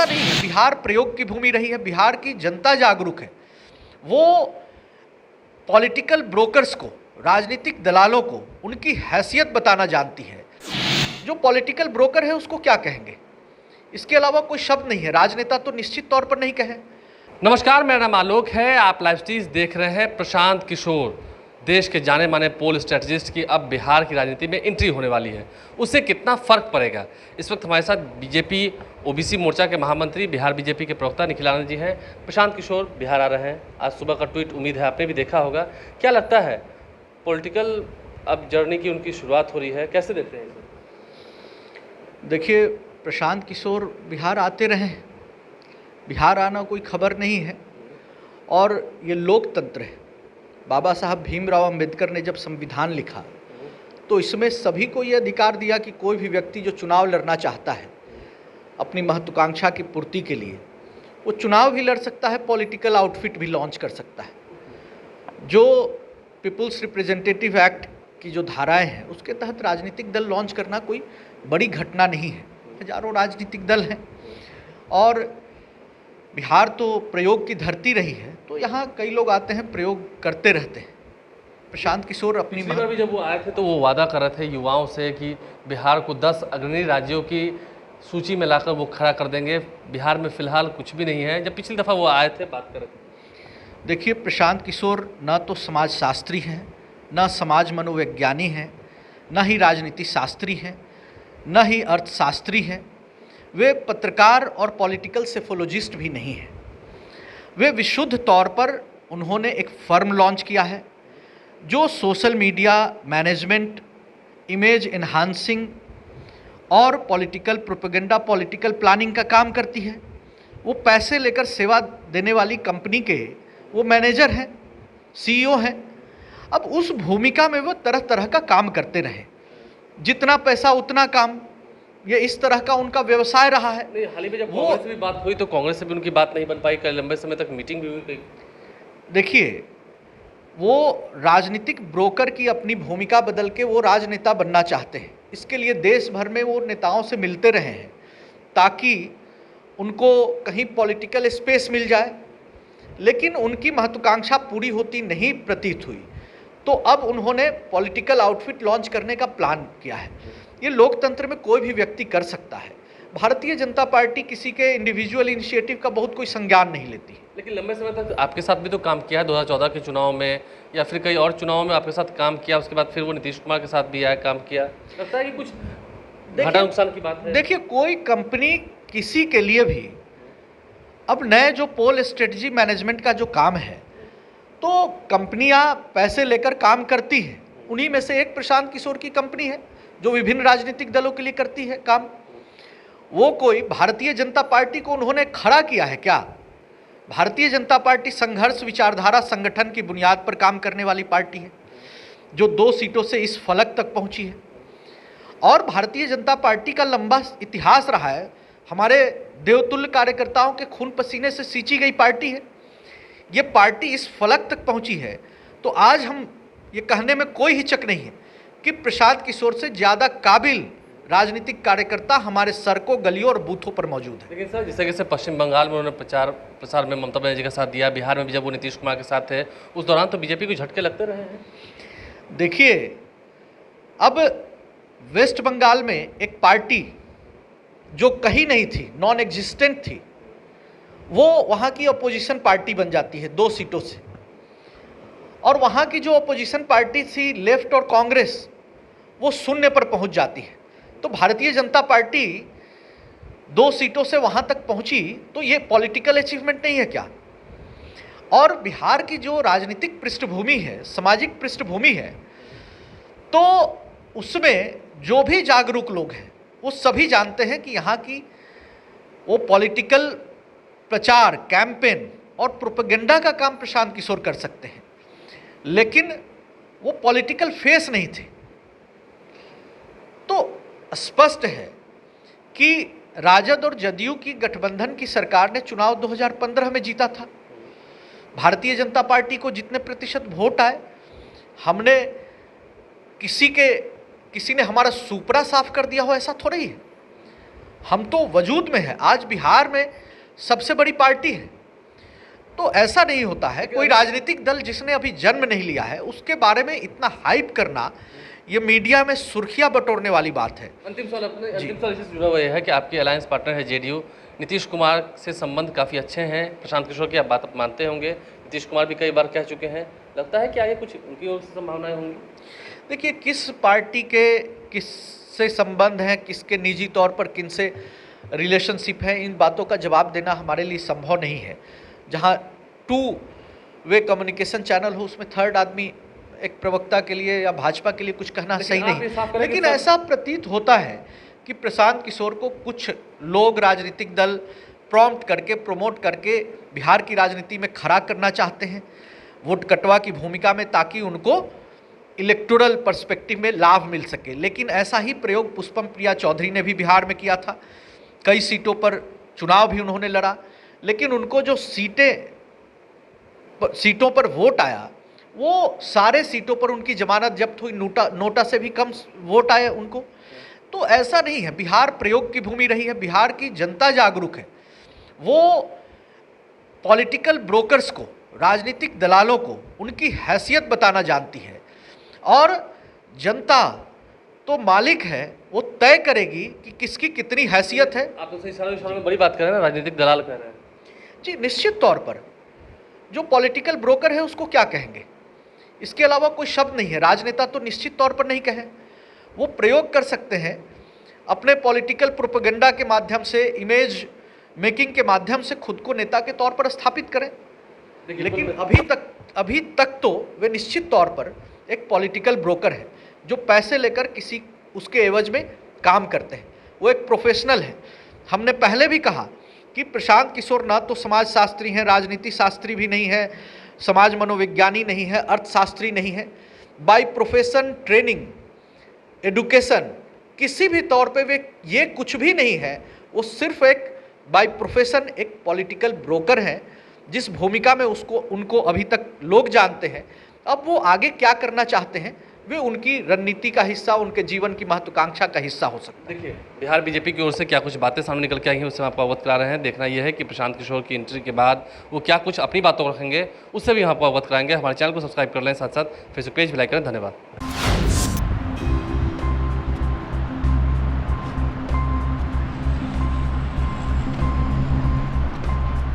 ऐसा नहीं है। बिहार प्रयोग की भूमि रही है, बिहार की जनता जागरूक है। वो पॉलिटिकल ब्रोकर्स को, राजनीतिक दलालों को उनकी हैसियत बताना जानती है। जो पॉलिटिकल ब्रोकर है उसको क्या कहेंगे, इसके अलावा कोई शब्द नहीं है। राजनेता तो निश्चित तौर पर नहीं कहे। नमस्कार, मेरा नाम आलोक है। आप लाइव स्टीज देख रहे हैं। प्रशांत किशोर, देश के जाने माने पोल स्ट्रेटजिस्ट की अब बिहार की राजनीति में एंट्री होने वाली है। उससे कितना फर्क पड़ेगा? इस वक्त हमारे साथ बीजेपी ओबीसी मोर्चा के महामंत्री, बिहार बीजेपी के प्रवक्ता निखिल आनंद जी हैं। प्रशांत किशोर बिहार आ रहे हैं। आज सुबह का ट्वीट उम्मीद है आपने भी देखा होगा। क्या लगता है, पॉलिटिकल अब जर्नी की उनकी शुरुआत हो रही है, कैसे देखते हैं इसे? देखिए, प्रशांत किशोर बिहार आते रहे। बिहार आना कोई खबर नहीं है और ये लोकतंत्र है। बाबा साहब भीमराव अंबेडकर ने जब संविधान लिखा तो इसमें सभी को ये अधिकार दिया कि कोई भी व्यक्ति जो चुनाव लड़ना चाहता है अपनी महत्वाकांक्षा की पूर्ति के लिए, वो चुनाव भी लड़ सकता है, पॉलिटिकल आउटफिट भी लॉन्च कर सकता है। जो पीपुल्स रिप्रेजेंटेटिव एक्ट की जो धाराएं हैं उसके तहत राजनीतिक दल लॉन्च करना कोई बड़ी घटना नहीं है। हजारों राजनीतिक दल हैं और बिहार तो प्रयोग की धरती रही है, तो यहाँ कई लोग आते हैं, प्रयोग करते रहते हैं। प्रशांत किशोर अपनी बार भी जब वो आए थे तो वो वादा कर रहे थे युवाओं से कि बिहार को 10 अग्रणी राज्यों की सूची में लाकर वो खड़ा कर देंगे। बिहार में फिलहाल कुछ भी नहीं है। जब पिछली दफ़ा वो आए थे बात कर रहे थे। देखिए, प्रशांत किशोर न तो समाजशास्त्री हैं, न समाज मनोवैज्ञानी हैं, न ही राजनीति शास्त्री हैं, न ही अर्थशास्त्री हैं। वे पत्रकार और पॉलिटिकल सेफोलॉजिस्ट भी नहीं हैं। वे विशुद्ध तौर पर उन्होंने एक फर्म लॉन्च किया है जो social media management, image enhancing और पॉलिटिकल प्रोपेगेंडा, पॉलिटिकल प्लानिंग का काम करती है। वो पैसे लेकर सेवा देने वाली कंपनी के वो मैनेजर हैं, सीईओ हैं। अब उस भूमिका में वो तरह तरह का काम करते रहे, जितना पैसा उतना काम, ये इस तरह का उनका व्यवसाय रहा है। नहीं, हाल ही में जब कांग्रेस से भी बात हुई तो कांग्रेस से भी उनकी बात नहीं बन पाई। कल लंबे समय तक मीटिंग भी हुई। देखिए, वो राजनीतिक ब्रोकर की अपनी भूमिका बदल के वो राजनेता बनना चाहते हैं। इसके लिए देश भर में वो नेताओं से मिलते रहे हैं ताकि उनको कहीं पॉलिटिकल स्पेस मिल जाए, लेकिन उनकी महत्वाकांक्षा पूरी होती नहीं प्रतीत हुई। तो अब उन्होंने पॉलिटिकल आउटफिट लॉन्च करने का प्लान किया है। ये लोकतंत्र में कोई भी व्यक्ति कर सकता है। भारतीय जनता पार्टी किसी के इंडिविजुअल इनिशिएटिव का बहुत कोई संज्ञान नहीं लेती। लेकिन लंबे समय तक आपके साथ भी तो काम किया है, 2014 के चुनाव में या फिर कई और चुनावों में आपके साथ काम किया। उसके बाद फिर वो नीतीश कुमार के साथ भी आया, काम किया। लगता है कि कुछ घाटा नुकसान की बात है। देखिए, कोई कंपनी किसी के लिए भी अब नए जो पोल स्ट्रेटजी मैनेजमेंट का जो काम है, तो कंपनियां पैसे लेकर काम करती हैं। उन्हीं में से एक प्रशांत किशोर की कंपनी है जो विभिन्न राजनीतिक दलों के लिए करती है काम। वो कोई भारतीय जनता पार्टी को उन्होंने खड़ा किया है क्या? भारतीय जनता पार्टी संघर्ष विचारधारा संगठन की बुनियाद पर काम करने वाली पार्टी है जो 2 सीटों से इस फलक तक पहुंची है। और भारतीय जनता पार्टी का लंबा इतिहास रहा है। हमारे देवतुल्य कार्यकर्ताओं के खून पसीने से सींची गई पार्टी है। ये पार्टी इस फलक तक पहुंची है, तो आज हम ये कहने में कोई हिचक नहीं है कि प्रशांत किशोर से ज़्यादा काबिल राजनीतिक कार्यकर्ता हमारे सड़कों, गलियों और बूथों पर मौजूद है। लेकिन सर, जिस तरीके से पश्चिम बंगाल में उन्होंने प्रसार में ममता बनर्जी का साथ दिया, बिहार में भी जब वो नीतीश कुमार के साथ थे, उस दौरान तो बीजेपी को झटके लगते रहे हैं। देखिए, अब वेस्ट बंगाल में एक पार्टी जो कहीं नहीं थी, नॉन एग्जिस्टेंट थी, वो वहाँ की अपोजिशन पार्टी बन जाती है 2 सीटों से। और वहाँ की जो अपोजिशन पार्टी थी, लेफ्ट और कांग्रेस, वो शून्य पर पहुँच जाती है। तो भारतीय जनता पार्टी 2 सीटों से वहाँ तक पहुँची, तो ये पॉलिटिकल अचीवमेंट नहीं है क्या? और बिहार की जो राजनीतिक पृष्ठभूमि है, सामाजिक पृष्ठभूमि है, तो उसमें जो भी जागरूक लोग हैं वो सभी जानते हैं कि यहाँ की वो पॉलिटिकल प्रचार, कैंपेन और प्रोपेगेंडा का काम प्रशांत किशोर कर सकते हैं, लेकिन वो पॉलिटिकल फेस नहीं थे। तो स्पष्ट है कि राजद और जदयू की गठबंधन की सरकार ने चुनाव 2015 में जीता था। भारतीय जनता पार्टी को जितने प्रतिशत वोट आए, हमने किसी ने हमारा सुपरा साफ कर दिया हो, ऐसा थोड़ा ही है। हम तो वजूद में है, आज बिहार में सबसे बड़ी पार्टी है। तो ऐसा नहीं होता है, कोई राजनीतिक दल जिसने अभी जन्म नहीं लिया है उसके बारे में इतना हाइप करना, ये मीडिया में सुर्खियां बटोरने वाली बात है। अंतिम सवाल इससे जुड़ा हुआ यह है कि आपकी अलायंस पार्टनर है जेडीयू, नीतीश कुमार से संबंध काफ़ी अच्छे हैं, प्रशांत किशोर की आप बात मानते होंगे, नीतीश कुमार भी कई बार कह चुके हैं, लगता है कि आगे कुछ उनकी ओर से संभावनाएं होंगी? देखिए, किस पार्टी के किससे संबंध हैं, किसके निजी तौर पर किनसे रिलेशनशिप है, इन बातों का जवाब देना हमारे लिए संभव नहीं है। जहां टू वे कम्युनिकेशन चैनल हो उसमें थर्ड आदमी एक प्रवक्ता के लिए या भाजपा के लिए कुछ कहना सही नहीं। लेकिन ऐसा प्रतीत होता है कि प्रशांत किशोर को कुछ लोग राजनीतिक दल प्रॉम्प्ट करके, प्रमोट करके बिहार की राजनीति में खड़ा करना चाहते हैं, वोट कटवा की भूमिका में, ताकि उनको इलेक्टोरल पर्सपेक्टिव में लाभ मिल सके। लेकिन ऐसा ही प्रयोग पुष्पम प्रिया चौधरी ने भी बिहार में किया था, कई सीटों पर चुनाव भी उन्होंने लड़ा, लेकिन उनको जो सीटों पर वोट आया, वो सारे सीटों पर उनकी जमानत जब्त हुई, नोटा से भी कम वोट आए उनको। तो ऐसा नहीं है, बिहार प्रयोग की भूमि रही है, बिहार की जनता जागरूक है, वो पॉलिटिकल ब्रोकर्स को, राजनीतिक दलालों को उनकी हैसियत बताना जानती है, और जनता तो मालिक है, वो तय करेगी कि किसकी कितनी हैसियत है। आप तो इशारों में बड़ी बात कर रहे हैं ना, राजनीतिक दलाल कह रहे हैं जी। निश्चित तौर पर जो पॉलिटिकल ब्रोकर है उसको क्या कहेंगे, इसके अलावा कोई शब्द नहीं है। राजनेता तो निश्चित तौर पर नहीं कहे, वो प्रयोग कर सकते हैं अपने पॉलिटिकल प्रोपेगेंडा के माध्यम से, इमेज मेकिंग के माध्यम से खुद को नेता के तौर पर स्थापित करें। लेकिन अभी तक तो वे निश्चित तौर पर एक पॉलिटिकल ब्रोकर है, जो पैसे लेकर किसी उसके एवज में काम करते हैं, वो एक प्रोफेशनल है। हमने पहले भी कहा कि प्रशांत किशोर ना तो समाजशास्त्री हैं, राजनीति शास्त्री भी नहीं है, समाज मनोविज्ञानी नहीं है, अर्थशास्त्री नहीं है। बाय प्रोफेशन, ट्रेनिंग, एडुकेशन, किसी भी तौर पे वे ये कुछ भी नहीं है। वो सिर्फ एक बाय प्रोफेशन एक पॉलिटिकल ब्रोकर हैं, जिस भूमिका में उनको अभी तक लोग जानते हैं। अब वो आगे क्या करना चाहते हैं, वे उनकी रणनीति का हिस्सा, उनके जीवन की महत्वाकांक्षा का हिस्सा हो सकता है। देखिए, बिहार बीजेपी की ओर से क्या कुछ बातें सामने निकल के आई हैं, उससे हम आपको अवगत करा रहे हैं। देखना यह है कि प्रशांत किशोर की एंट्री के बाद वो क्या कुछ अपनी बातों रखेंगे, उससे भी हम आपको अवगत कराएंगे। हमारे चैनल को सब्सक्राइब कर लें, साथ साथ फेसबुक पेज भी लाइक करें। धन्यवाद।